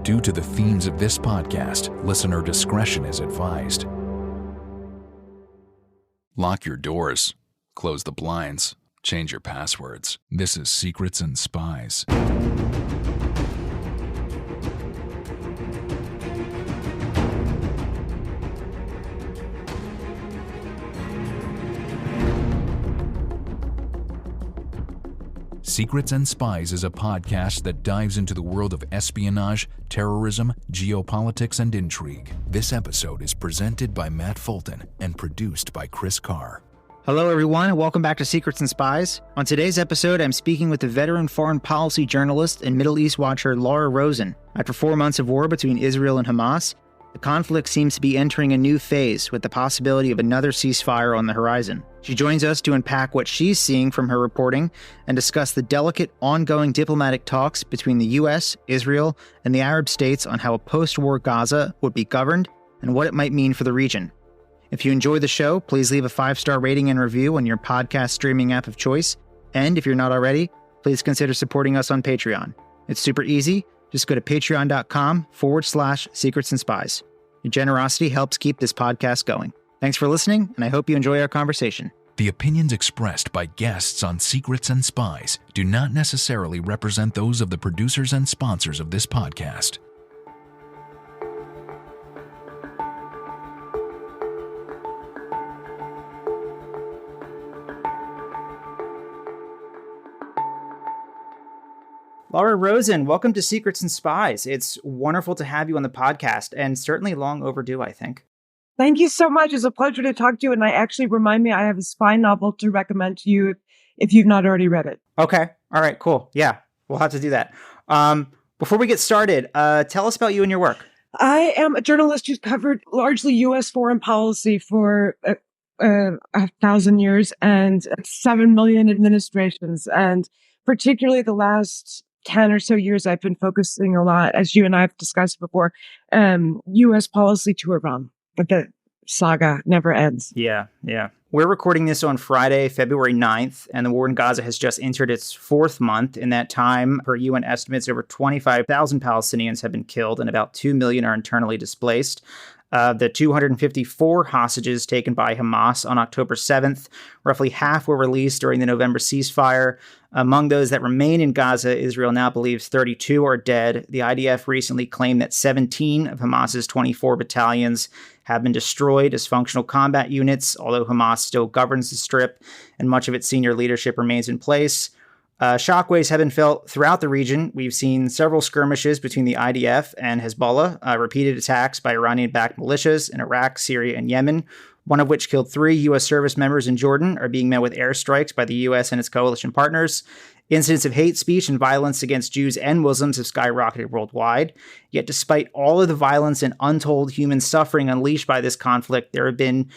Due to the themes of this podcast, listener discretion is advised. Lock your doors, close the blinds, change your passwords. This is Secrets and Spies. Secrets and Spies is a podcast that dives into the world of espionage, terrorism, geopolitics, and intrigue. This episode is presented by Matt Fulton and produced by Chris Carr. Hello, everyone, and welcome back to Secrets and Spies. On today's episode, I'm speaking with the veteran foreign policy journalist and Middle East watcher Laura Rozen. After 4 months of war between Israel and Hamas, the conflict seems to be entering a new phase with the possibility of another ceasefire on the horizon. She joins us to unpack what she's seeing from her reporting and discuss the delicate, ongoing diplomatic talks between the U.S., Israel, and the Arab states on how a post-war Gaza would be governed and what it might mean for the region. If you enjoy the show, please leave a 5-star rating and review on your podcast streaming app of choice. And if you're not already, please consider supporting us on Patreon. It's super easy. Just go to patreon.com/Secrets and Spies. Your generosity helps keep this podcast going. Thanks for listening, and I hope you enjoy our conversation. The opinions expressed by guests on Secrets and Spies do not necessarily represent those of the producers and sponsors of this podcast. Laura Rozen, welcome to Secrets and Spies. It's wonderful to have you on the podcast, and certainly long overdue, I think. Thank you so much. It's a pleasure to talk to you. And I actually remind me, I have a spy novel to recommend to you if you've not already read it. Okay. All right, cool. Yeah, we'll have to do that. Before we get started, tell us about you and your work. I am a journalist who's covered largely U.S. foreign policy for 1,000 years and 7 million administrations. And particularly the last 10 or so years, I've been focusing a lot, as you and I have discussed before, U.S. policy to Iran. But the saga never ends. Yeah. We're recording this on Friday, February 9th, and the war in Gaza has just entered its 4th month. In that time, per UN estimates, over 25,000 Palestinians have been killed and about 2 million are internally displaced. The 254 hostages taken by Hamas on October 7th, roughly half were released during the November ceasefire. Among those that remain in Gaza, Israel now believes 32 are dead. The IDF recently claimed that 17 of Hamas's 24 battalions have been destroyed as functional combat units, although Hamas still governs the Strip and much of its senior leadership remains in place. Shockwaves have been felt throughout the region. We've seen several skirmishes between the IDF and Hezbollah, repeated attacks by Iranian-backed militias in Iraq, Syria, and Yemen, one of which killed 3 U.S. service members in Jordan, are being met with airstrikes by the U.S. and its coalition partners. Incidents of hate speech and violence against Jews and Muslims have skyrocketed worldwide. Yet despite all of the violence and untold human suffering unleashed by this conflict, there have been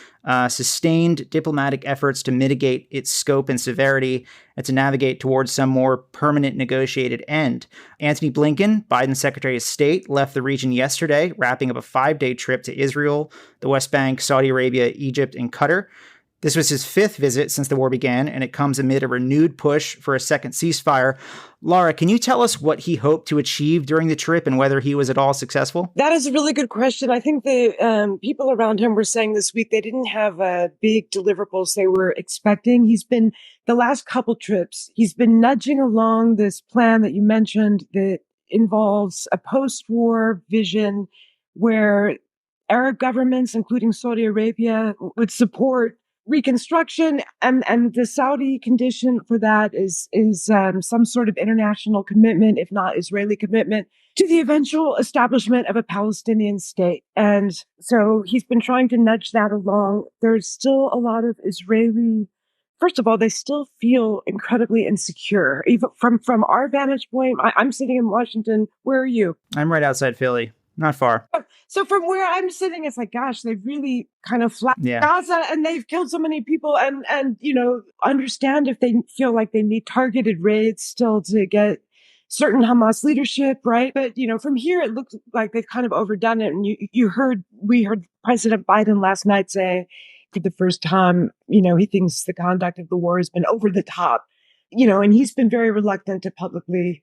sustained diplomatic efforts to mitigate its scope and severity and to navigate towards some more permanent negotiated end. Antony Blinken, Biden's Secretary of State, left the region yesterday, wrapping up a 5-day trip to Israel, the West Bank, Saudi Arabia, Egypt, and Qatar. This was his 5th visit since the war began, and it comes amid a renewed push for a second ceasefire. Laura, can you tell us what he hoped to achieve during the trip and whether he was at all successful? That is a really good question. I think the people around him were saying this week they didn't have big deliverables they were expecting. The last couple trips, he's been nudging along this plan that you mentioned that involves a post-war vision where Arab governments, including Saudi Arabia, would support reconstruction, and the Saudi condition for that is some sort of international commitment, if not Israeli commitment, to the eventual establishment of a Palestinian state. And so he's been trying to nudge that along. There's still a lot of Israeli. First of all, they still feel incredibly insecure. Even from our vantage point, I'm sitting in Washington. Where are you? I'm right outside Philly. Not far. So from where I'm sitting, it's like, gosh, they've really kind of flattened Gaza and they've killed so many people and, understand if they feel like they need targeted raids still to get certain Hamas leadership, right? But, from here, it looks like they've kind of overdone it. And we heard President Biden last night say for the first time, he thinks the conduct of the war has been over the top, and he's been very reluctant to publicly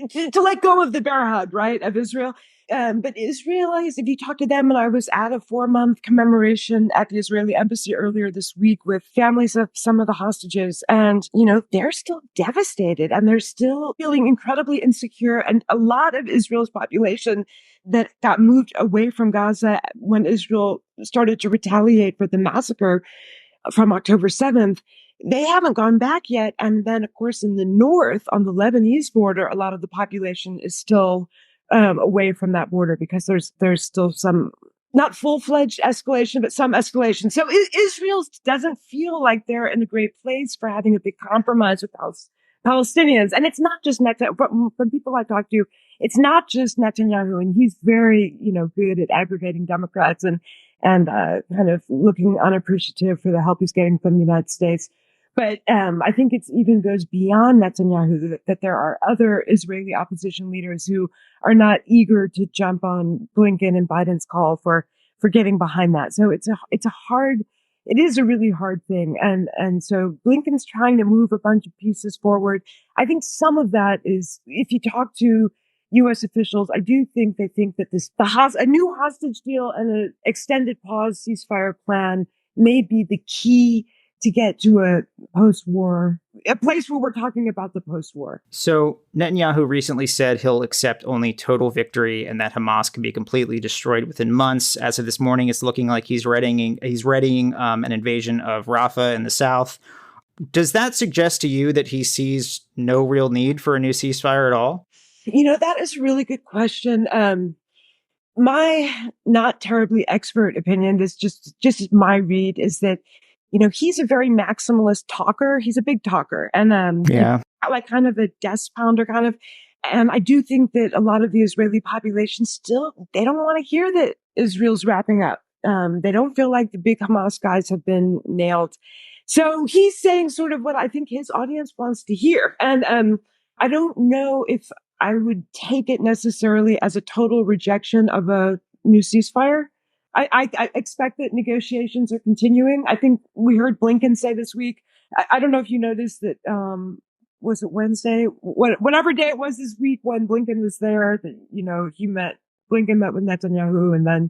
to let go of the bear hug, right, of Israel. But Israelis, if you talk to them, and I was at a 4-month commemoration at the Israeli embassy earlier this week with families of some of the hostages, and, they're still devastated and they're still feeling incredibly insecure. And a lot of Israel's population that got moved away from Gaza when Israel started to retaliate for the massacre from October 7th, they haven't gone back yet. And then, of course, in the north, on the Lebanese border, a lot of the population is still away from that border because there's still some, not full-fledged escalation, but some escalation. So Israel doesn't feel like they're in a great place for having a big compromise with Palestinians. And it's not just Netanyahu. From people I talk to, it's not just Netanyahu, and he's very, good at aggravating Democrats and kind of looking unappreciative for the help he's getting from the United States. But I think it even goes beyond Netanyahu, that there are other Israeli opposition leaders who are not eager to jump on Blinken and Biden's call for getting behind that. So it is a really hard thing. And so Blinken's trying to move a bunch of pieces forward. I think some of that is, if you talk to U.S. officials, I do think they think that a new hostage deal and an extended pause ceasefire plan may be the key to get to a place where we're talking about the post-war. So Netanyahu recently said he'll accept only total victory and that Hamas can be completely destroyed within months. As of this morning, it's looking like he's readying an invasion of Rafah in the south. Does that suggest to you that he sees no real need for a new ceasefire at all? That is a really good question. My not terribly expert opinion is just my read is that, he's a very maximalist talker. He's a big talker and, like kind of a desk pounder kind of. And I do think that a lot of the Israeli population they don't want to hear that Israel's wrapping up. They don't feel like the big Hamas guys have been nailed. So he's saying sort of what I think his audience wants to hear. And, I don't know if I would take it necessarily as a total rejection of a new ceasefire. I expect that negotiations are continuing. I think we heard Blinken say this week, I don't know if you noticed that, was it Wednesday? Whatever day it was this week when Blinken was there, that, Blinken met with Netanyahu, and then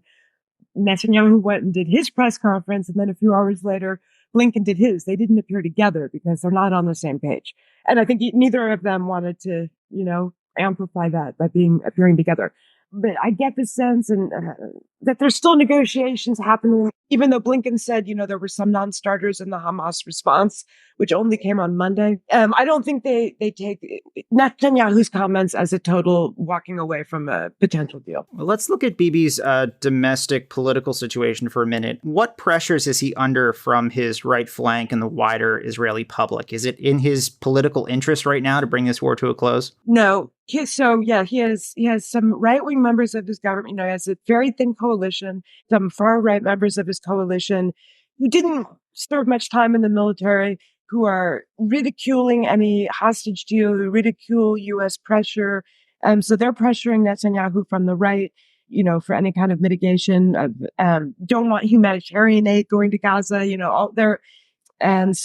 Netanyahu went and did his press conference. And then a few hours later, Blinken did his. They didn't appear together because they're not on the same page. And I think neither of them wanted to, amplify that by appearing together. But I get the sense that there's still negotiations happening, even though Blinken said, there were some non-starters in the Hamas response, which only came on Monday. I don't think they take Netanyahu's comments as a total walking away from a potential deal. Well, let's look at Bibi's domestic political situation for a minute. What pressures is he under from his right flank and the wider Israeli public? Is it in his political interest right now to bring this war to a close? No. He has some right-wing members of his government. He has a very thin coalition, some far-right members of his coalition who didn't serve much time in the military, who are ridiculing any hostage deal, who ridicule U.S. pressure. So they're pressuring Netanyahu from the right, for any kind of mitigation of, don't want humanitarian aid going to Gaza, all there. And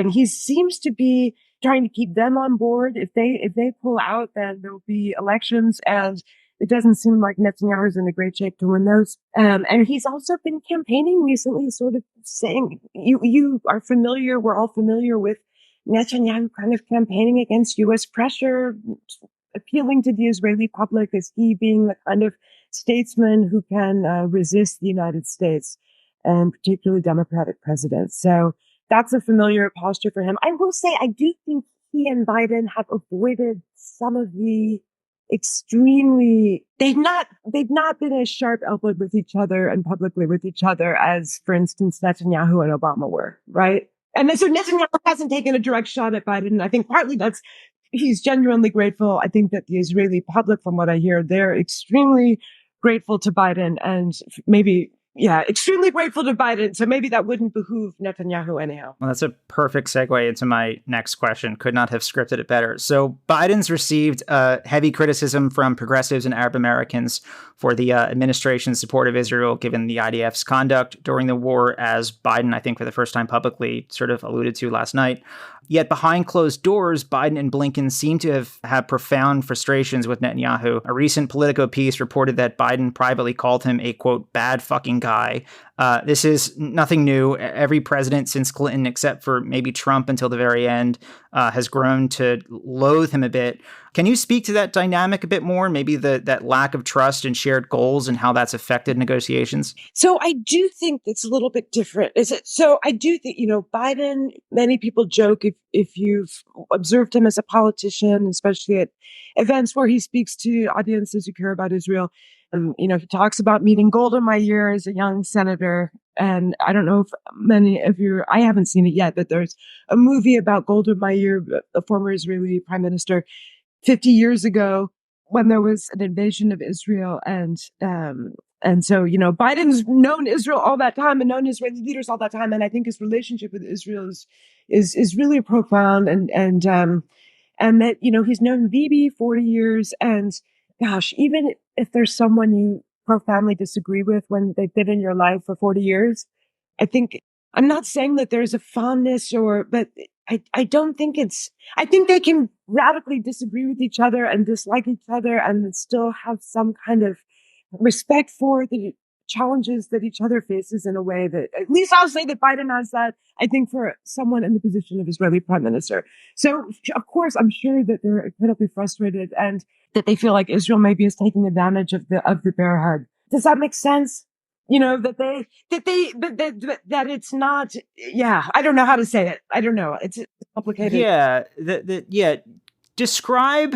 he seems to be trying to keep them on board. If they pull out, then there'll be elections, and it doesn't seem like Netanyahu's in a great shape to win those. And he's also been campaigning recently, sort of saying, you are familiar, we're all familiar with Netanyahu kind of campaigning against U.S. pressure, appealing to the Israeli public as he being the kind of statesman who can resist the United States and particularly Democratic presidents. So that's a familiar posture for him. I will say, I do think he and Biden have avoided some of the they've not been as sharp elbowed with each other and publicly with each other as, for instance, Netanyahu and Obama were, right? And then, so Netanyahu hasn't taken a direct shot at Biden. And I think partly he's genuinely grateful. I think that the Israeli public, from what I hear, they're extremely grateful to Biden, and maybe extremely grateful to Biden. So maybe that wouldn't behoove Netanyahu anyhow. Well, that's a perfect segue into my next question. Could not have scripted it better. So Biden's received heavy criticism from progressives and Arab Americans for the administration's support of Israel, given the IDF's conduct during the war, as Biden, I think for the first time publicly, sort of alluded to last night. Yet behind closed doors, Biden and Blinken seem to have had profound frustrations with Netanyahu. A recent Politico piece reported that Biden privately called him a, quote, bad fucking guy. This is nothing new. Every president since Clinton, except for maybe Trump until the very end, has grown to loathe him a bit. Can you speak to that dynamic a bit more? Maybe that lack of trust and shared goals and how that's affected negotiations? So I do think it's a little bit different. So I do think, Biden, many people joke if you've observed him as a politician, especially at events where he speaks to audiences who care about Israel. He talks about meeting Golda Meir as a young senator. And I don't know if many of you, I haven't seen it yet, but there's a movie about Golda Meir, a former Israeli prime minister, 50 years ago when there was an invasion of Israel. And so, Biden's known Israel all that time and known Israeli leaders all that time. And I think his relationship with Israel is really profound. And that, he's known Bibi 40 years. And gosh, even if there's someone you profoundly disagree with when they've been in your life for 40 years, I'm not saying that there's a fondness but I don't think I think they can radically disagree with each other and dislike each other and still have some kind of respect for the challenges that each other faces in a way that, at least I'll say that Biden has that, I think, for someone in the position of Israeli prime minister. So, of course, I'm sure that they're incredibly frustrated and that they feel like Israel maybe is taking advantage of the bear hug. Does that make sense? That it's not, I don't know how to say it. I don't know. It's complicated. Yeah. Describe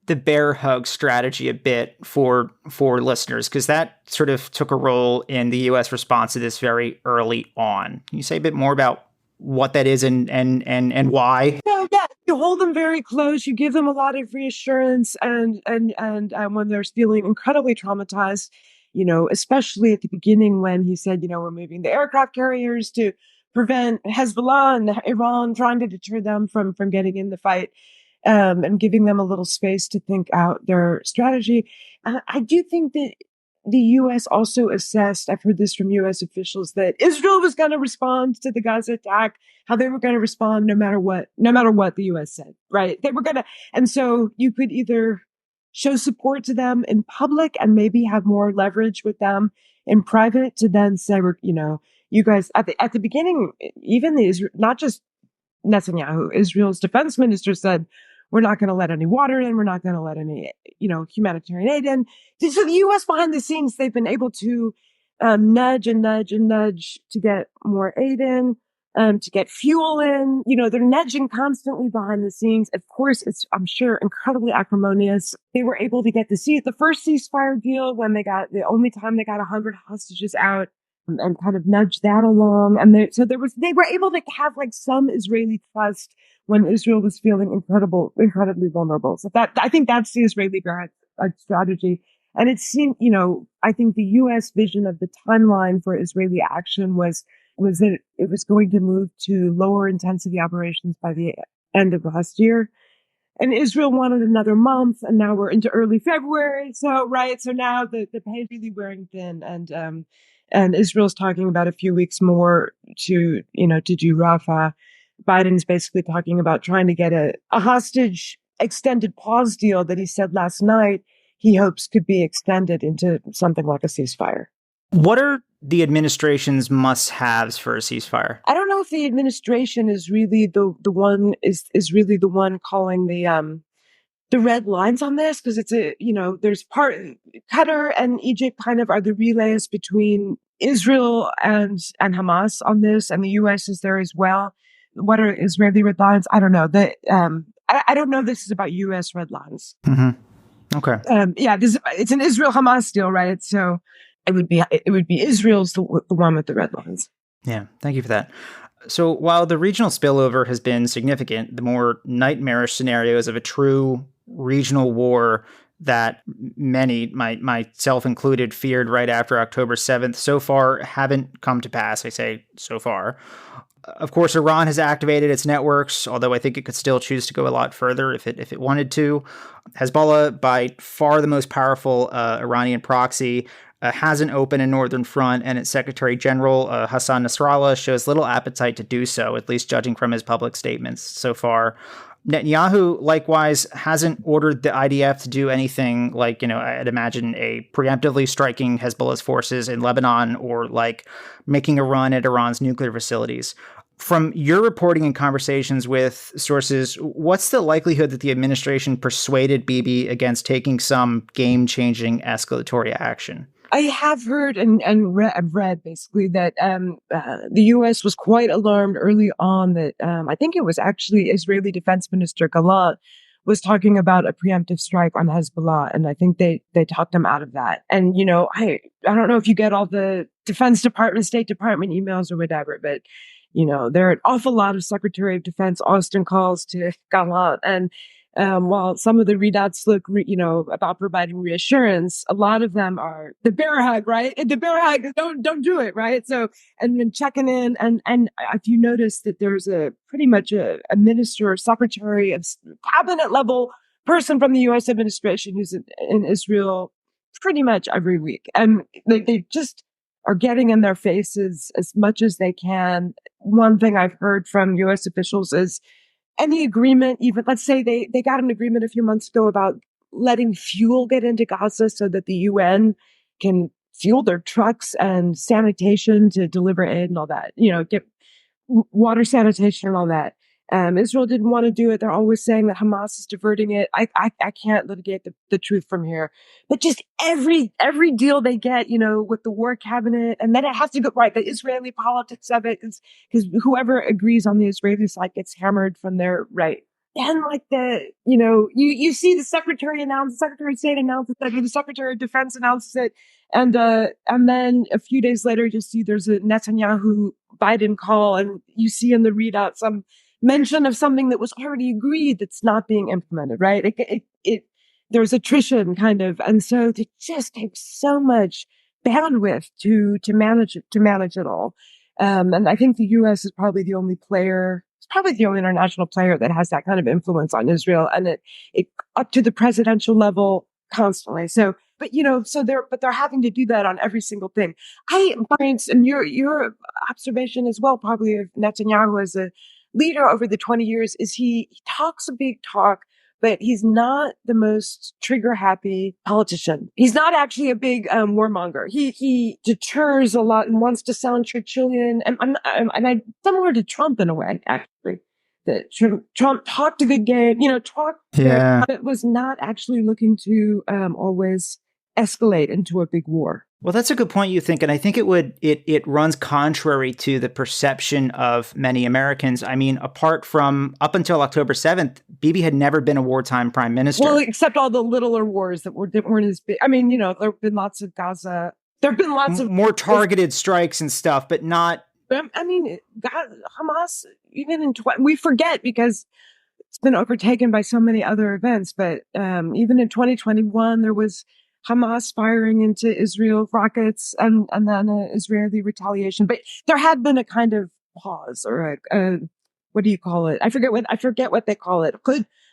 the bear hug strategy a bit for listeners, because that sort of took a role in the U.S. response to this very early on. Can you say a bit more about what that is and why? Yeah, you hold them very close. You give them a lot of reassurance, and when they're feeling incredibly traumatized, especially at the beginning when he said, we're moving the aircraft carriers to prevent Hezbollah and Iran trying to deter them from getting in the fight. And giving them a little space to think out their strategy. I do think that the U.S. also assessed, I've heard this from U.S. officials, that Israel was going to respond to the Gaza attack, how they were going to respond no matter what the U.S. said, right? They were going to, and so you could either show support to them in public and maybe have more leverage with them in private to then say, you guys, at the beginning, even not just Netanyahu, Israel's defense minister, said, we're not going to let any water in. We're not going to let any, humanitarian aid in. So the U.S. behind the scenes, they've been able to nudge to get more aid in, to get fuel in. They're nudging constantly behind the scenes. Of course, it's, I'm sure, incredibly acrimonious. They were able to get the first ceasefire deal when the only time they got 100 hostages out. And kind of nudge that along. And they were able to have like some Israeli trust when Israel was feeling incredibly vulnerable. So I think that's the Israeli strategy. And it seemed, I think the U.S. vision of the timeline for Israeli action was that it was going to move to lower intensity operations by the end of last year. And Israel wanted another month, and now we're into early February. So now the pay is really wearing thin, and Israel's talking about a few weeks more to do Rafah. Biden's basically talking about trying to get a hostage extended pause deal that he said last night he hopes could be extended into something like a ceasefire. What are the administration's must-haves for a ceasefire? I don't know if the administration is really the one calling the red lines on this, because it's there's Qatar and Egypt kind of are the relays between Israel and Hamas on this, and the U.S. is there as well. What are Israeli red lines? I don't know. I don't know if this is about U.S. red lines. Mm-hmm. Okay. It's an Israel-Hamas deal, right? So it would be Israel's the one with the red lines. Yeah, thank you for that. So while the regional spillover has been significant, the more nightmarish scenarios of a true regional war that many, myself included, feared right after October 7th, so far haven't come to pass. I say so far. Of course, Iran has activated its networks, although I think it could still choose to go a lot further if it wanted to. Hezbollah, by far the most powerful Iranian proxy, hasn't opened a northern front, and its Secretary General, Hassan Nasrallah, shows little appetite to do so, at least judging from his public statements so far. Netanyahu, likewise, hasn't ordered the IDF to do anything like, I'd imagine a preemptively striking Hezbollah's forces in Lebanon or like making a run at Iran's nuclear facilities. From your reporting and conversations with sources, what's the likelihood that the administration persuaded Bibi against taking some game-changing escalatory action? I have heard and I've read basically that the U.S. was quite alarmed early on that I think it was actually Israeli Defense Minister Gallant was talking about a preemptive strike on Hezbollah, and I think they talked him out of that. And I don't know if you get all the Defense Department, State Department emails or whatever, but there are an awful lot of Secretary of Defense Austin calls to Gallant, and while some of the readouts look, about providing reassurance, a lot of them are the bear hug, right? The bear hug, don't do it, right? So, and then checking in, and if you notice that there's pretty much a minister or secretary of cabinet level person from the U.S. administration who's in Israel pretty much every week, and they just are getting in their faces as much as they can. One thing I've heard from U.S. officials is any agreement, even let's say they got an agreement a few months ago about letting fuel get into Gaza so that the UN can fuel their trucks and sanitation to deliver aid and all that, get water sanitation and all that. Israel didn't want to do it. They're always saying that Hamas is diverting it. I can't litigate the truth from here, but just every deal they get, with the war cabinet, and then it has to go right. The Israeli politics of it, because whoever agrees on the Israeli side gets hammered from their right. And like you see the Secretary of State announces it, or the Secretary of Defense announces it, and then a few days later, you see there's a Netanyahu Biden call, and you see in the readout some mention of something that was already agreed that's not being implemented, right? There's attrition kind of, and so it just takes so much bandwidth to manage it all. And I think the U.S. is probably the only player. It's probably the only international player that has that kind of influence on Israel, and it up to the presidential level constantly. So, but they're having to do that on every single thing. And your observation as well, probably of Netanyahu as a leader over the 20 years, is he talks a big talk, but he's not the most trigger happy politician. He's not actually a big warmonger. He deters a lot and wants to sound Churchillian, and I similar to Trump in a way, actually. That Trump talked a good game, but was not actually looking to always escalate into a big war. Well, that's a good point, you think, and I think it runs contrary to the perception of many Americans. I mean, apart from up until October 7th, Bibi had never been a wartime prime minister. Well, except all the littler wars that weren't as big. I mean, there have been lots of Gaza. There have been lots of more targeted strikes and stuff, but not. I mean, Hamas, even we forget because it's been overtaken by so many other events. But even in 2021, there was Hamas firing into Israel rockets and then Israeli retaliation. But there had been a kind of pause or a what do you call it? I forget what they call it.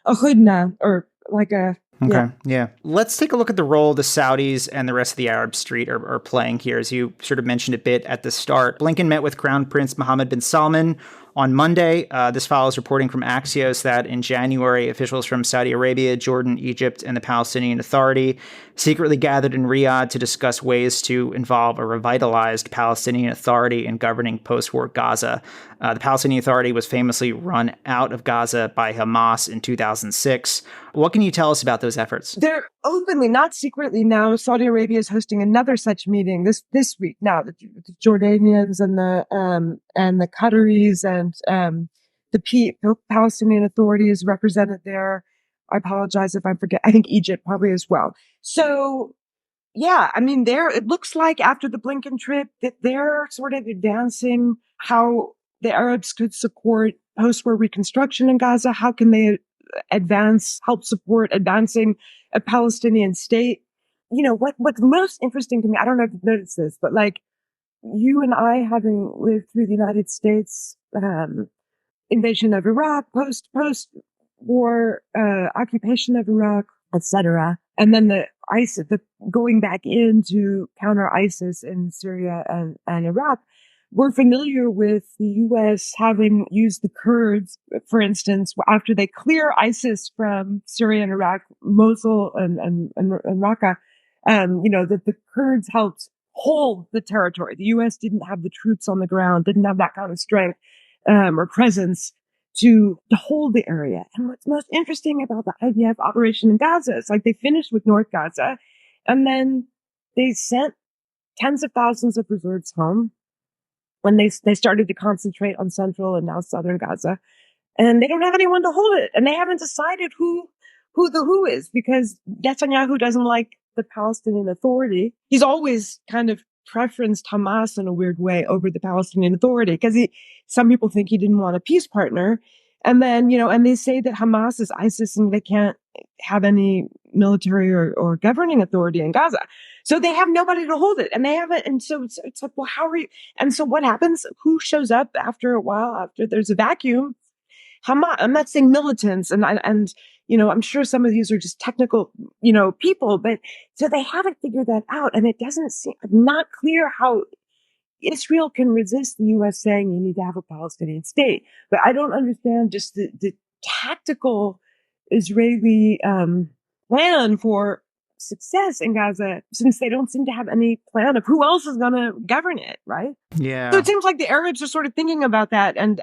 A hudna, or like a. Okay. Yeah. Let's take a look at the role the Saudis and the rest of the Arab street are playing here. As you sort of mentioned a bit at the start, Blinken met with Crown Prince Mohammed bin Salman on Monday. This follows reporting from Axios that in January, officials from Saudi Arabia, Jordan, Egypt, and the Palestinian Authority secretly gathered in Riyadh to discuss ways to involve a revitalized Palestinian Authority in governing post-war Gaza. The Palestinian Authority was famously run out of Gaza by Hamas in 2006. What can you tell us about those efforts? They're openly, not secretly now. Saudi Arabia is hosting another such meeting this week. Now, the Jordanians and the Qataris and the Palestinian Authority is represented there. I apologize if I forget. I think Egypt probably as well. So, yeah, I mean, it looks like after the Blinken trip that they're sort of advancing how the Arabs could support post-war reconstruction in Gaza. How can they help support advancing a Palestinian state. What's most interesting to me, I don't know if you've noticed this, but like you and I having lived through the United States, invasion of Iraq, post war, occupation of Iraq, etc. And then the going back in to counter ISIS in Syria and Iraq. We're familiar with the U.S. having used the Kurds, for instance, after they clear ISIS from Syria and Iraq, Mosul and Raqqa, that the Kurds helped hold the territory. The U.S. didn't have the troops on the ground, didn't have that kind of strength or presence to hold the area. And what's most interesting about the IDF operation in Gaza is like they finished with North Gaza and then they sent tens of thousands of reserves home when they started to concentrate on central and now southern Gaza. And they don't have anyone to hold it. And they haven't decided who the who is, because Netanyahu doesn't like the Palestinian Authority. He's always kind of preferenced Hamas in a weird way over the Palestinian Authority, because some people think he didn't want a peace partner. And then, and they say that Hamas is ISIS and they can't have any military or governing authority in Gaza. So they have nobody to hold it, and they haven't. And so it's like, well, how are you? And so what happens? Who shows up after a while, after there's a vacuum? Hamas. I'm not saying militants, and I'm sure some of these are just technical, people, but so they haven't figured that out, and it doesn't seem not clear how Israel can resist the U.S. saying you need to have a Palestinian state. But I don't understand just the tactical Israeli plan for success in Gaza, since they don't seem to have any plan of who else is going to govern it, right? Yeah. So it seems like the Arabs are sort of thinking about that, and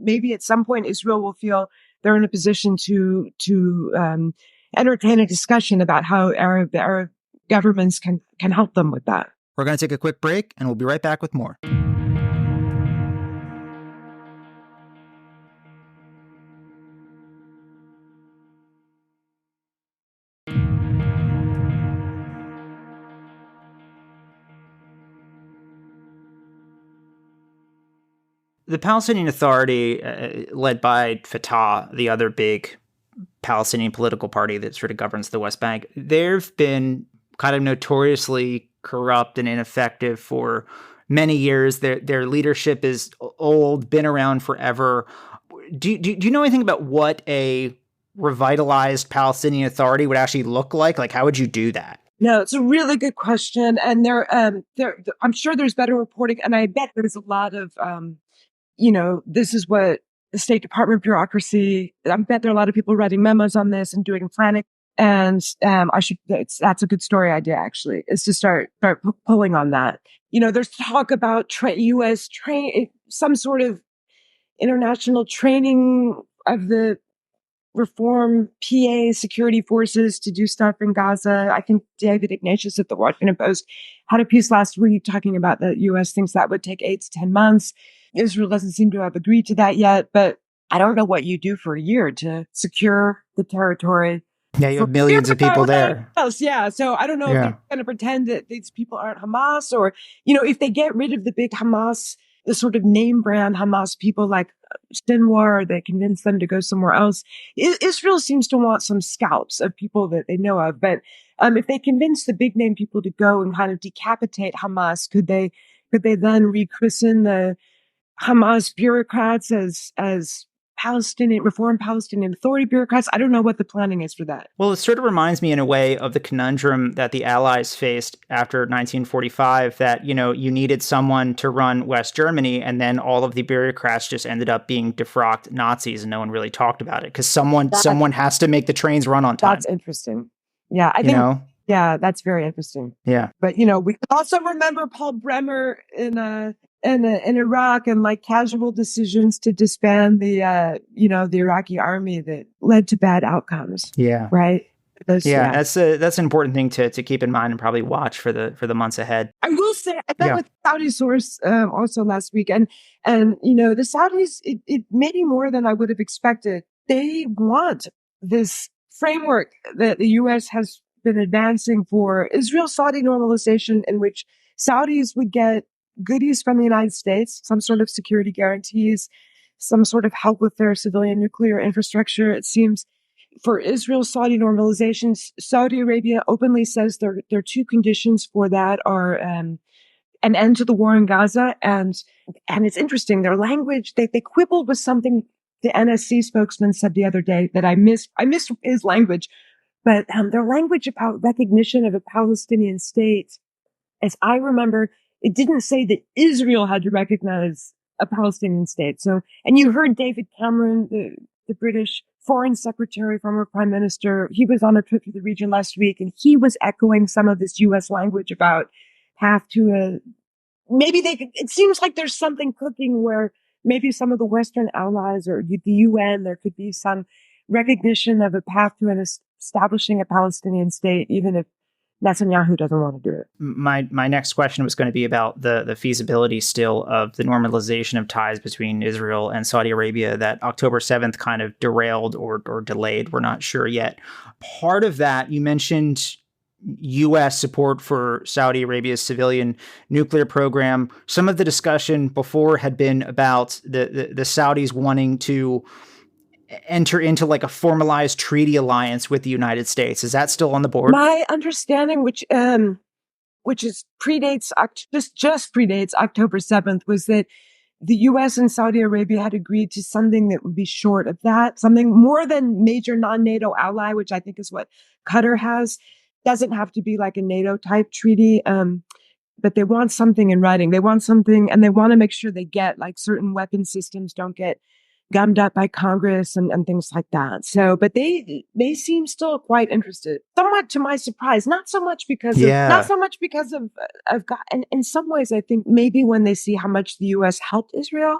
maybe at some point Israel will feel they're in a position to entertain a discussion about how the Arab governments can help them with that. We're going to take a quick break, and we'll be right back with more. The Palestinian Authority, led by Fatah, the other big Palestinian political party that sort of governs the West Bank, they've been kind of notoriously corrupt and ineffective for many years. Their leadership is old, been around forever. Do you know anything about what a revitalized Palestinian Authority would actually look like? Like, how would you do that? No, it's a really good question, and I'm sure there's better reporting, and I bet there's a lot of this is what the State Department bureaucracy. I bet there are a lot of people writing memos on this and doing planning. And that's a good story idea, actually, is to start pulling on that. There's talk about U.S. some sort of international training of the reform PA security forces to do stuff in Gaza. I think David Ignatius at the Washington Post had a piece last week talking about the U.S. thinks that would take 8 to 10 months. Israel doesn't seem to have agreed to that yet, but I don't know what you do for a year to secure the territory. Yeah, you have millions of people there. Yeah, so I don't know if they're going to pretend that these people aren't Hamas, or, if they get rid of the big Hamas, the sort of name brand Hamas people like Sinwar, they convince them to go somewhere else. Israel seems to want some scalps of people that they know of, but if they convince the big name people to go and kind of decapitate Hamas, could they then rechristen the Hamas bureaucrats as Reform Palestinian Authority bureaucrats? I don't know what the planning is for that. Well, it sort of reminds me in a way of the conundrum that the Allies faced after 1945, that, you needed someone to run West Germany, and then all of the bureaucrats just ended up being defrocked Nazis, and no one really talked about it because someone has to make the trains run on time. That's interesting. Yeah, I think. Yeah, that's very interesting. Yeah. But, we also remember Paul Bremer in Iraq, and like casual decisions to disband the Iraqi army that led to bad outcomes. Yeah. Right. That's an important thing to keep in mind and probably watch for the months ahead. I will say, I met with a Saudi source also last week, and the Saudis, it made me more than I would have expected. They want this framework that the U.S. has been advancing for Israel-Saudi normalization, in which Saudis would get goodies from the United States, some sort of security guarantees, some sort of help with their civilian nuclear infrastructure. It seems for Israel-Saudi normalizations, Saudi Arabia openly says their two conditions for that are an end to the war in Gaza, and it's interesting. Their language, they quibbled with something the NSC spokesman said the other day that I missed his language, but their language about recognition of a Palestinian state, as I remember, it didn't say that Israel had to recognize a Palestinian state. So, and you heard David Cameron, the British foreign secretary, former prime minister, he was on a trip to the region last week, and he was echoing some of this U.S. language about path to maybe it seems like there's something cooking where maybe some of the Western allies or the UN, there could be some recognition of a path to establishing a Palestinian state, even if Netanyahu doesn't want to do it. My next question was going to be about the feasibility still of the normalization of ties between Israel and Saudi Arabia that October 7th kind of derailed or delayed. We're not sure yet. Part of that, you mentioned U.S. support for Saudi Arabia's civilian nuclear program. Some of the discussion before had been about the Saudis wanting to enter into like a formalized treaty alliance with the United States. Is that still on the board? My understanding, which is predates October 7th, was that the U.S. and Saudi Arabia had agreed to something that would be short of that, something more than major non-NATO ally, which I think is what Qatar has. Doesn't have to be like a NATO type treaty, but they want something in writing. They want something, and they want to make sure they get like certain weapon systems don't get gummed up by Congress and things like that. So, but they seem still quite interested. Somewhat to my surprise, not so much because of God. And in some ways, I think maybe when they see how much the U.S. helped Israel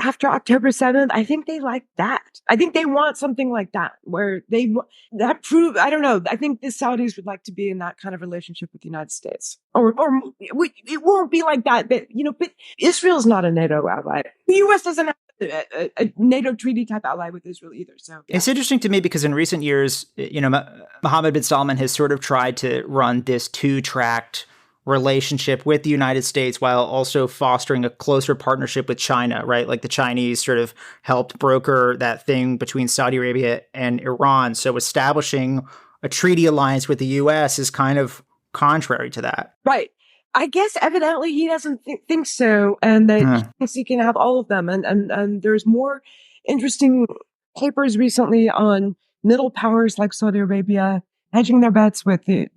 after October 7th, I think they like that. I think they want something like that, where that prove. I don't know. I think the Saudis would like to be in that kind of relationship with the United States, or it won't be like that. But but Israel's not a NATO ally. The U.S. doesn't have a NATO treaty type ally with Israel either. So yeah. It's interesting to me because in recent years, Mohammed bin Salman has sort of tried to run this two-tracked relationship with the United States while also fostering a closer partnership with China, right? Like the Chinese sort of helped broker that thing between Saudi Arabia and Iran. So establishing a treaty alliance with the U.S. is kind of contrary to that. Right. I guess evidently he doesn't think so, and that he thinks he can have all of them. And there's more interesting papers recently on middle powers like Saudi Arabia hedging their bets with the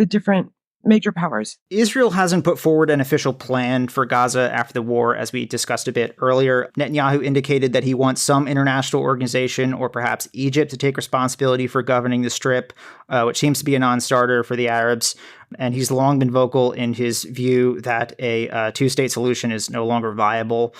different major powers. Israel hasn't put forward an official plan for Gaza after the war, as we discussed a bit earlier. Netanyahu indicated that he wants some international organization or perhaps Egypt to take responsibility for governing the Strip, which seems to be a non-starter for the Arabs. And he's long been vocal in his view that a two-state solution is no longer viable.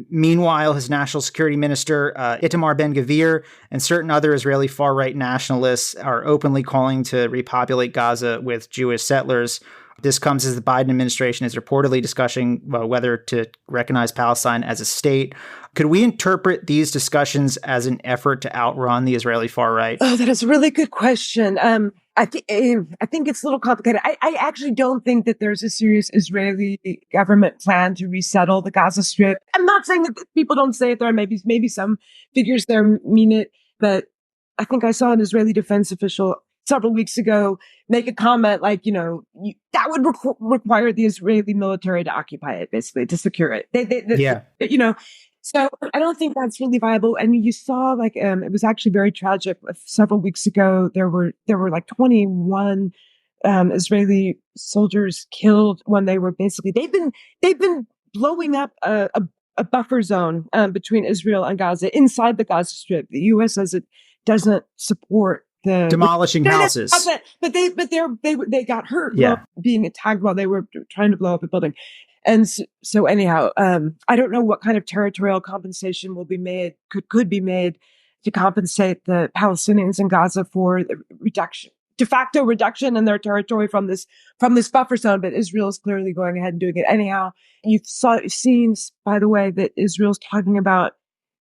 Meanwhile, his national security minister, Itamar Ben-Gvir, and certain other Israeli far-right nationalists are openly calling to repopulate Gaza with Jewish settlers. This comes as the Biden administration is reportedly discussing whether to recognize Palestine as a state. Could we interpret these discussions as an effort to outrun the Israeli far-right? Oh, that is a really good question. I think it's a little complicated. I actually don't think that there's a serious Israeli government plan to resettle the Gaza Strip. I'm not saying that people don't say it there. Maybe some figures there mean it, but I think I saw an Israeli defense official several weeks ago make a comment like, that would require the Israeli military to occupy it, basically, to secure it. So I don't think that's really viable. And you saw it was actually very tragic. Several weeks ago, there were like 21 Israeli soldiers killed when they were they've been blowing up a buffer zone between Israel and Gaza inside the Gaza Strip. The U.S. says it doesn't support the demolishing houses, but they got hurt being attacked while they were trying to blow up a building. And so anyhow, I don't know what kind of territorial compensation will be made, could be made to compensate the Palestinians in Gaza for the de facto reduction in their territory from this buffer zone. But Israel is clearly going ahead and doing it anyhow. You've seen, by the way, that Israel's talking about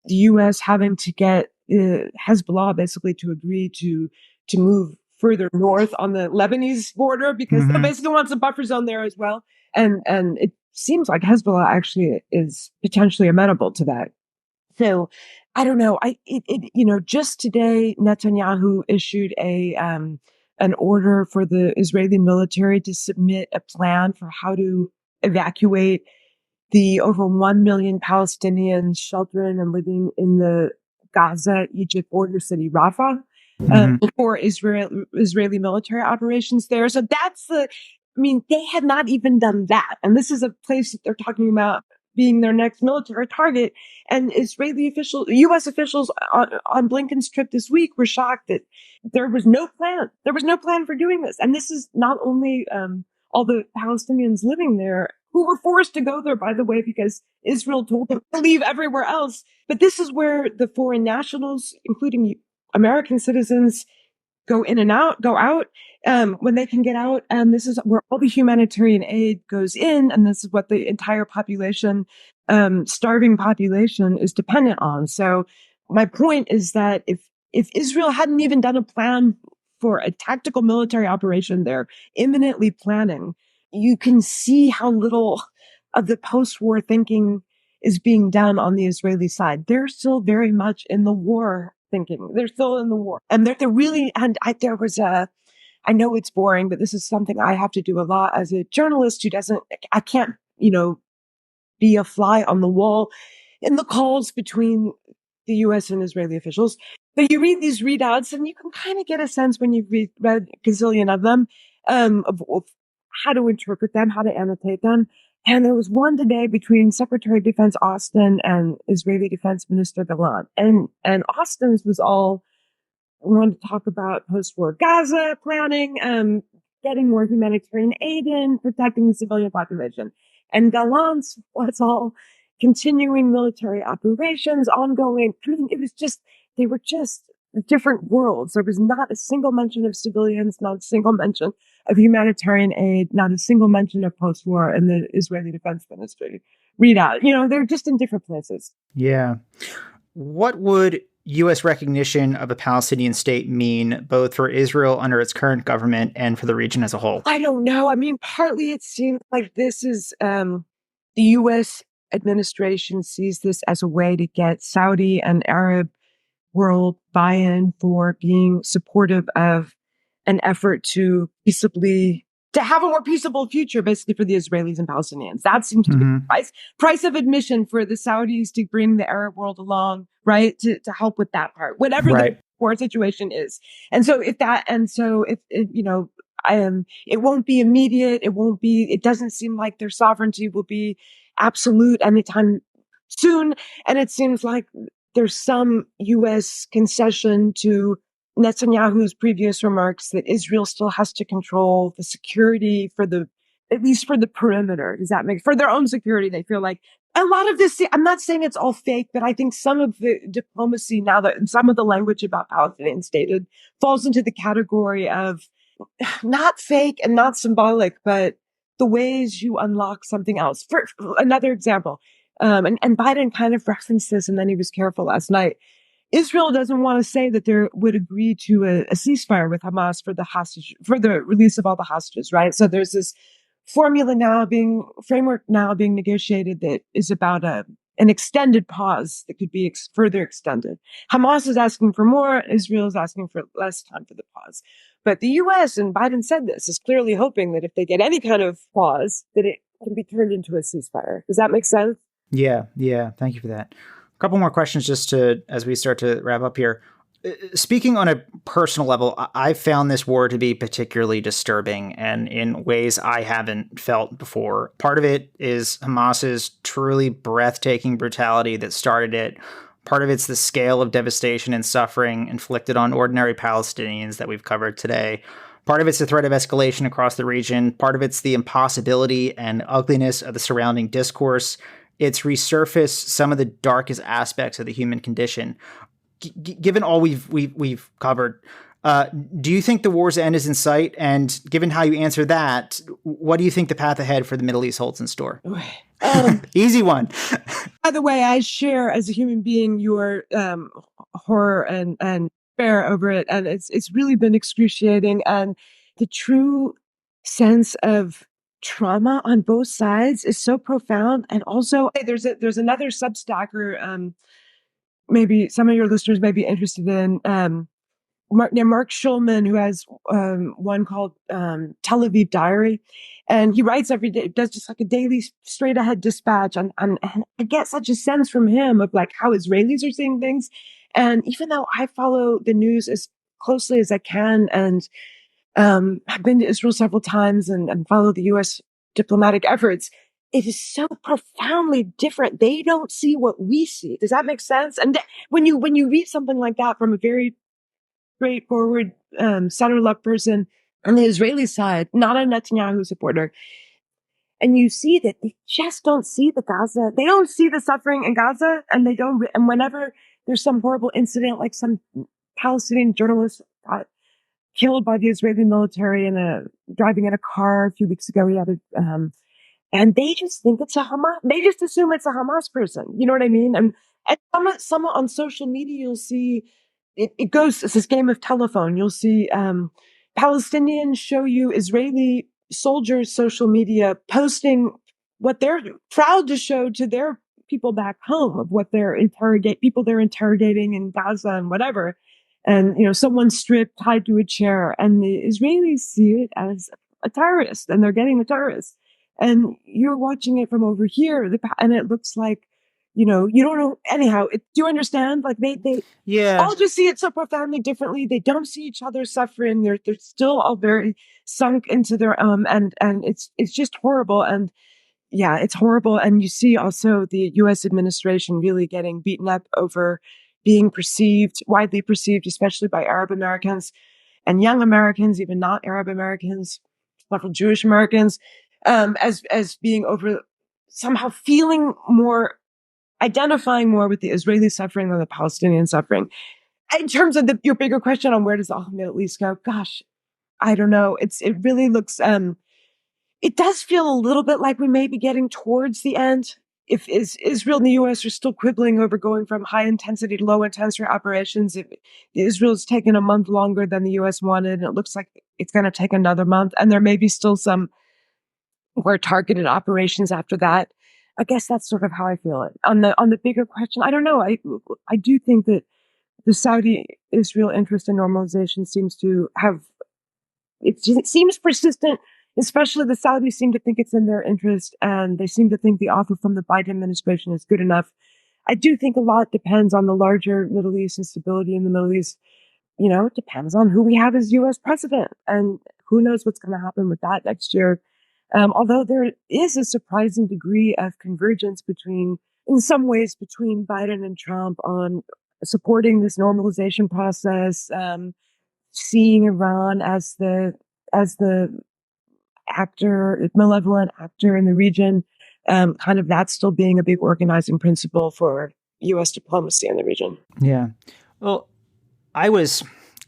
the U.S. having to get Hezbollah basically to agree to move further north on the Lebanese border because they basically wants a buffer zone there as well. And it seems like Hezbollah actually is potentially amenable to that. So I don't know. Just today, Netanyahu issued an order for the Israeli military to submit a plan for how to evacuate the over 1 million Palestinians sheltering and living in the Gaza, Egypt border city, Rafah, for Israeli military operations there. So they had not even done that. And this is a place that they're talking about being their next military target. And U.S. officials on Blinken's trip this week were shocked that there was no plan. There was no plan for doing this. And this is not only all the Palestinians living there who were forced to go there, by the way, because Israel told them to leave everywhere else. But this is where the foreign nationals, including American citizens, go in and out, go out when they can get out. And this is where all the humanitarian aid goes in. And this is what the entire population, starving population, is dependent on. So my point is that if Israel hadn't even done a plan for a tactical military operation they're imminently planning, you can see how little of the post-war thinking is being done on the Israeli side. They're still very much in the war thinking. They're still in the war. And they're really, I know it's boring, but this is something I have to do a lot as a journalist I can't, be a fly on the wall in the calls between the U.S. and Israeli officials. But you read these readouts and you can kind of get a sense when you've read a gazillion of them, of how to interpret them, how to annotate them. And there was one today between Secretary of Defense Austin and Israeli Defense Minister Gallant. And Austin's was all wanted to talk about post-war Gaza planning, getting more humanitarian aid in, protecting the civilian population. And Gallant's was all continuing military operations, ongoing. They were just different worlds. There was not a single mention of civilians, not a single mention of humanitarian aid, not a single mention of post-war in the Israeli Defense Ministry readout. They're just in different places. Yeah. What would U.S. recognition of a Palestinian state mean both for Israel under its current government and for the region as a whole? I don't know. I mean, partly it seems like this is the U.S. administration sees this as a way to get Saudi and Arab world buy-in for being supportive of an effort to have a more peaceable future, basically, for the Israelis and Palestinians. That seems to be the price of admission for the Saudis to bring the Arab world along, right? To help with that part, whatever the war situation is. It won't be immediate. It doesn't seem like their sovereignty will be absolute anytime soon. And it seems like there's some U.S. concession to Netanyahu's previous remarks that Israel still has to control the security at least for the perimeter. Does that for their own security? They feel like a lot of this, I'm not saying it's all fake, but I think some of the diplomacy now that some of the language about Palestinian statehood falls into the category of not fake and not symbolic, but the ways you unlock something else. For another example, and Biden kind of referenced this and then he was careful last night. Israel doesn't want to say that they would agree to a ceasefire with Hamas for the release of all the hostages, right? So there's this framework now being negotiated that is about an extended pause that could be further extended. Hamas is asking for more. Israel is asking for less time for the pause. But the U.S., and Biden said this, is clearly hoping that if they get any kind of pause, that it can be turned into a ceasefire. Does that make sense? Yeah. Thank you for that. A couple more questions as we start to wrap up here. Speaking on a personal level, I found this war to be particularly disturbing and in ways I haven't felt before. Part of it is Hamas's truly breathtaking brutality that started it. Part of it's the scale of devastation and suffering inflicted on ordinary Palestinians that we've covered today. Part of it's the threat of escalation across the region. Part of it's the impossibility and ugliness of the surrounding discourse. It's resurfaced some of the darkest aspects of the human condition. Given all we've covered, do you think the war's end is in sight? And given how you answer that, what do you think the path ahead for the Middle East holds in store? Easy one. By the way, I share as a human being your horror and despair over it, and it's really been excruciating. And the true sense of trauma on both sides is so profound. And also, there's another Substacker maybe some of your listeners may be interested in. Mark Schulman, who has one called Tel Aviv Diary, and he writes every day, does just like a daily straight ahead dispatch, and I get such a sense from him of like how Israelis are seeing things. And even though I follow the news as closely as I can, and I've been to Israel several times and follow the U.S. diplomatic efforts, it is so profoundly different. They don't see what we see. Does that make sense? And when you read something like that from a very straightforward center left person on the Israeli side, not a Netanyahu supporter, and you see that they just don't see the Gaza. They don't see the suffering in Gaza, and they don't. And whenever there's some horrible incident, like some Palestinian journalist got killed by the Israeli military driving in a car a few weeks ago, he had and they just think it's a Hamas. They just assume it's a Hamas person. You know what I mean? And some on social media, you'll see it goes. It's this game of telephone. You'll see Palestinians show you Israeli soldiers' social media posting what they're proud to show to their people back home of what they're interrogating in Gaza and whatever. And someone stripped, tied to a chair, and the Israelis see it as a terrorist, and they're getting a terrorist. And you're watching it from over here, and it looks like, you don't know. Anyhow, do you understand? Like they all just see it so profoundly differently. They don't see each other suffering. They're still all very sunk into their and it's just horrible. And yeah, it's horrible. And you see also the U.S. administration really getting beaten up over being widely perceived, especially by Arab Americans and young Americans, even not Arab Americans, several Jewish Americans, as being over somehow identifying more with the Israeli suffering than the Palestinian suffering. In terms of your bigger question on where does the Middle East go, gosh, I don't know. It really looks. It does feel a little bit like we may be getting towards the end. If Israel and the U.S. are still quibbling over going from high intensity to low intensity operations, if Israel's taken a month longer than the U.S. wanted, and it looks like it's going to take another month, and there may be still some more targeted operations after that. I guess that's sort of how I feel it. On the bigger question, I don't know. I do think that the Saudi-Israel interest in normalization seems persistent. Especially the Saudis seem to think it's in their interest, and they seem to think the offer from the Biden administration is good enough. I do think a lot depends on the larger Middle East and stability in the Middle East. It depends on who we have as U.S. president, and who knows what's going to happen with that next year. Although there is a surprising degree of convergence in some ways, between Biden and Trump on supporting this normalization process, seeing Iran as the malevolent actor in the region, kind of that still being a big organizing principle for U.S. diplomacy in the region. Yeah. Well, I was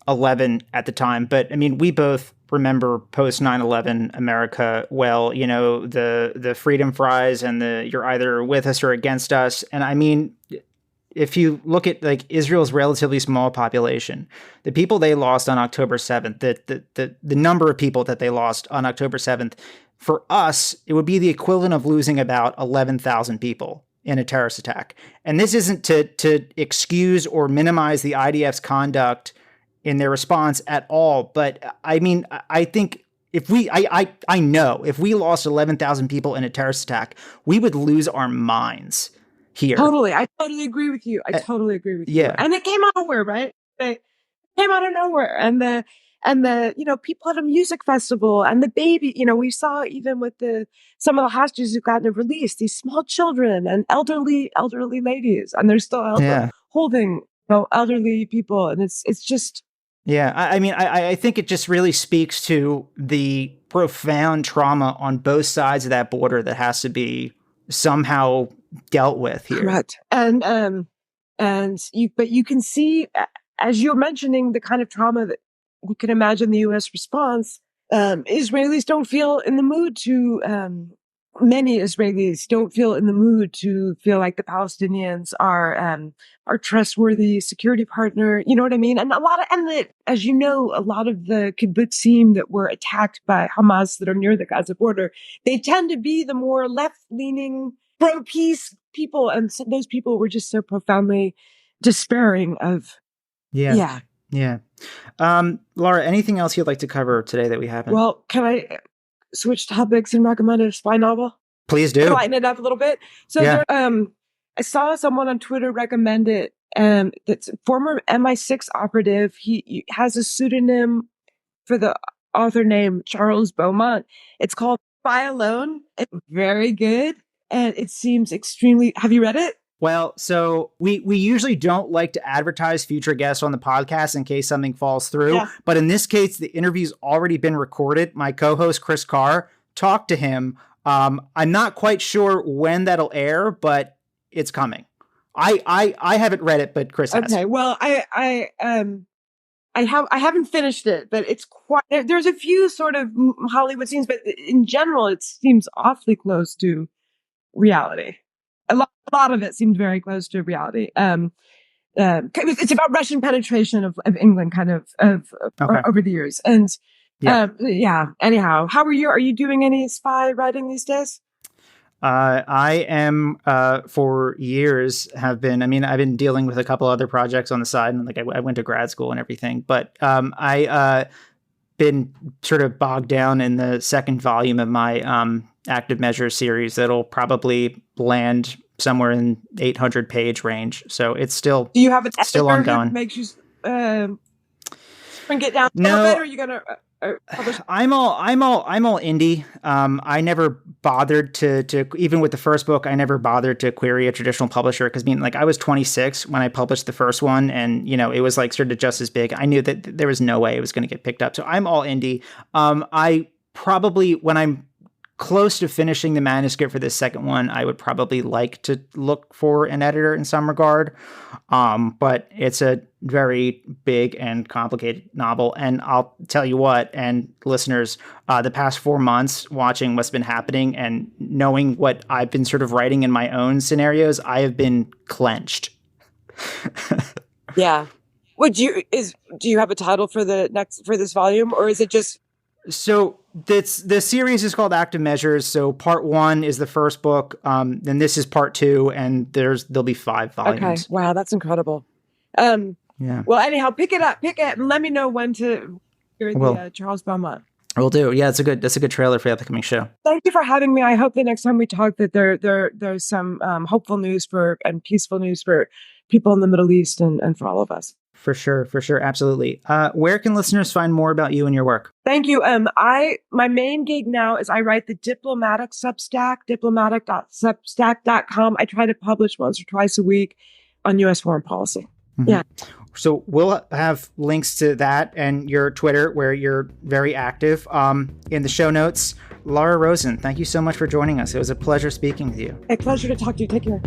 11 at the time, but I mean, we both remember post 9/11 America well, the freedom fries and you're either with us or against us. And I mean, if you look at like Israel's relatively small population, the people they lost on October 7th, the number of people that they lost on October 7th, for us, it would be the equivalent of losing about 11,000 people in a terrorist attack. And this isn't to excuse or minimize the IDF's conduct in their response at all. But I mean, I think I know if we lost 11,000 people in a terrorist attack, we would lose our minds. Here. Totally. I totally agree with you. Yeah. And it came out of nowhere, right? It came out of nowhere. And the people at a music festival, and the baby, we saw even with some of the hostages who've gotten released, these small children and elderly ladies, and they're still holding elderly people. And it's just. Yeah. I mean, I think it just really speaks to the profound trauma on both sides of that border that has to be somehow dealt with here. Correct. But you can see, as you're mentioning, the kind of trauma that you can imagine the U.S. response. Israelis don't feel in the mood to. Many Israelis don't feel in the mood to feel like the Palestinians are trustworthy security partner. You know what I mean? And as you know, a lot of the kibbutzim that were attacked by Hamas that are near the Gaza border, they tend to be the more left-leaning, pro-peace people. And so those people were just so profoundly despairing of. Yeah. Laura, anything else you'd like to cover today that we haven't? Well, can I switch topics and recommend a spy novel? Please do. Lighten it up a little bit. So I saw someone on Twitter recommend it. That's a former MI6 operative. He has a pseudonym for the author name Charles Beaumont. It's called Spy Alone. It's very good. And it seems extremely... Have you read it? Well, so we usually don't like to advertise future guests on the podcast in case something falls through. Yeah. But in this case, the interview's already been recorded. My co-host, Chris Carr, talked to him. I'm not quite sure when that'll air, but it's coming. I haven't read it, but Chris has. Okay, well, I haven't finished it, but it's quite. There's a few sort of Hollywood scenes, but in general, it seems awfully close to reality. A lot of it seemed very close to reality. It's about Russian penetration of England, kind of over the years, and Anyhow, how are you? Are you doing any spy writing these days? I am, for years have been, I've been dealing with a couple other projects on the side, and I went to grad school and everything, but, I, been sort of bogged down in the second volume of my, active measures series that'll probably land somewhere in 800 page range. So it's still, do you have an still ongoing. Makes you, bring it down a little bit, or are you going to, I'm all indie. I never bothered to even with the first book, I never bothered to query a traditional publisher because I was 26 when I published the first one, and it was sort of just as big. I knew that there was no way it was going to get picked up. So I'm all indie. I probably, when I'm close to finishing the manuscript for this second one, I would probably like to look for an editor in some regard. But it's a very big and complicated novel. And I'll tell you what, and listeners, the past 4 months watching what's been happening and knowing what I've been sort of writing in my own scenarios, I have been clenched. Yeah. Do you have a title for this volume, or is it just... So the series is called Active Measures. So part 1 is the first book. Then this is part 2, and there'll be 5 volumes. Okay. Wow, that's incredible. Yeah. Well, anyhow, pick it up, and let me know when to hear the Charles Beaumont. Will do. Yeah, that's a good trailer for the upcoming show. Thank you for having me. I hope the next time we talk that there's some hopeful news and peaceful news for people in the Middle East and for all of us. For sure. Absolutely. Where can listeners find more about you and your work? Thank you. My main gig now is I write the diplomatic Substack, diplomatic.substack.com. I try to publish once or twice a week on U.S. foreign policy. Mm-hmm. Yeah. So we'll have links to that and your Twitter, where you're very active, in the show notes. Laura Rozen, thank you so much for joining us. It was a pleasure speaking with you. A pleasure to talk to you. Take care.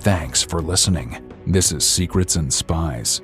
Thanks for listening. This is Secrets and Spies.